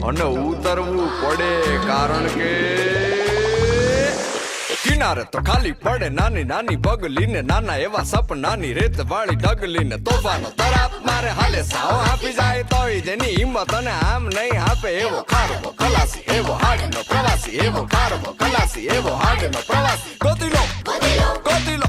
અને ઉતરવું પડે કારણ કે કિનારે તો ખાલી પડે નાની નાની પગલીને નાના એવા સપનાની રેત વાળી ડગલીને તોફાનો તરાપ મારે હાલે સાવ આપી જાય તોય જેની હિંમત અને આમ નહીં આપે એવો ખારવો ખલાસી એવો હાડનો પ્રવાસી એવો ખારવો ખલાસી એવો હાડનો પ્રવાસી ગોતી લો